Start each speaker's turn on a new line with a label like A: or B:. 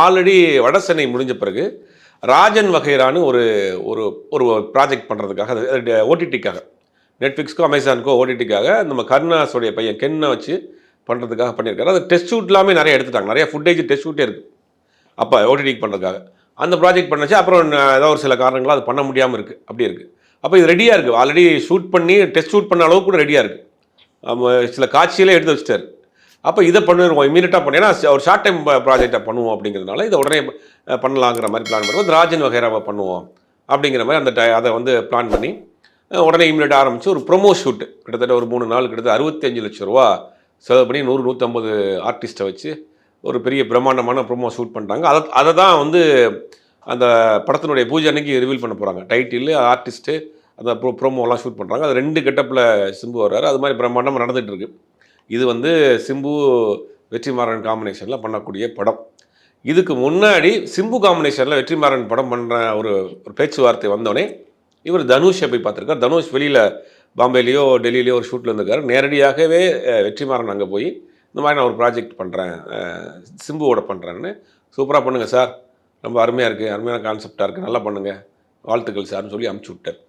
A: Already வட சென்னை முடிஞ்ச பிறகு ராஜன் வகைரான்னு ஒரு ஒரு ஒரு ப்ராஜெக்ட் பண்ணுறதுக்காக அது ஓடிடிக்காக நெட்ஃப்ளிக்ஸ்க்கோ அமேசானுக்கோ ஓடிடிக்காக நம்ம கருணாஸோடைய பையன் கென்னை வச்சு பண்ணுறதுக்காக பண்ணியிருக்காரு. அது டெஸ்ட் ஷூட் எல்லாமே நிறைய எடுத்துட்டாங்க. நிறைய ஃபுட்டேஜ் டெஸ்ட் ஷூட்டே இருக்குது அப்போ ஓடிடிக்கு பண்ணுறதுக்காக. அந்த ப்ராஜெக்ட் பண்ணச்சு அப்புறம் ஏதோ ஒரு சில காரணங்களாக அது பண்ண முடியாமல் இருக்குது. அப்படி இருக்குது. அப்போ இது ரெடியாக இருக்குது. ஆல்ரெடி ஷூட் பண்ணி டெஸ்ட் ஷூட் பண்ண அளவுக்கு கூட ரெடியாக இருக்குது. சில காட்சியிலே எடுத்து வச்சுட்டாரு. அப்போ இதை பண்ணிடுவோம் இமீடியட்டாக பண்ணி, ஏன்னா ஒரு ஷார்ட் டைம் ப்ராஜெக்டாக பண்ணுவோம் அப்படிங்கிறதுனால இதை உடனே பண்ணலாங்கிற மாதிரி பிளான் பண்ணுவோம். ராஜன் வகைராவை பண்ணுவோம் அப்படிங்கிற மாதிரி அதை வந்து பிளான் பண்ணி உடனே இமீடியட்டாக ஆரம்பித்து ஒரு ப்ரொமோ ஷூட் கிட்டத்தட்ட ஒரு 3 நாள் கிட்டத்தட்ட 65 லட்சம் ரூபா செலவு பண்ணி 100-150 ஆர்டிஸ்ட்டை வச்சு ஒரு பெரிய பிரம்மாண்டமான ப்ரொமோ ஷூட் பண்ணுறாங்க. அதை தான் வந்து அந்த படத்தினுடைய பூஜை அன்னைக்கு ரிவீல் பண்ண போகிறாங்க. டைட்டில், ஆர்டிஸ்ட்டு, அந்த ப்ரோமோலாம் ஷூட் பண்ணுறாங்க. அது 2 கெட்டப்பில் சிம்பு வர்றாரு. அது மாதிரி பிரம்மாண்டமாக நடந்துகிட்ருக்கு. இது வந்து சிம்பு வெற்றிமாறன் காம்பினேஷனில் பண்ணக்கூடிய படம். இதுக்கு முன்னாடி சிம்பு காம்பினேஷனில் வெற்றிமாறன் படம் பண்ணுற ஒரு பேச்சுவார்த்தை வந்தோடனே இவர் தனுஷை போய் பார்த்துருக்கார். தனுஷ் வெளியில் பாம்பேலேயோ டெல்லியிலையோ ஒரு ஷூட்டில் இருந்திருக்காரு. நேரடியாகவே வெற்றிமாறன் அங்கே போய் இந்த மாதிரி நான் ஒரு ப்ராஜெக்ட் பண்ணுறேன், சிம்புவோட பண்ணுறேன்னு, சூப்பராக பண்ணுங்கள் சார், ரொம்ப அருமையாக இருக்குது, அருமையான கான்செப்டாக இருக்குது, நல்லா பண்ணுங்கள், வாழ்த்துக்கள் சார்னு சொல்லி அனுப்பிச்சி விட்டார்.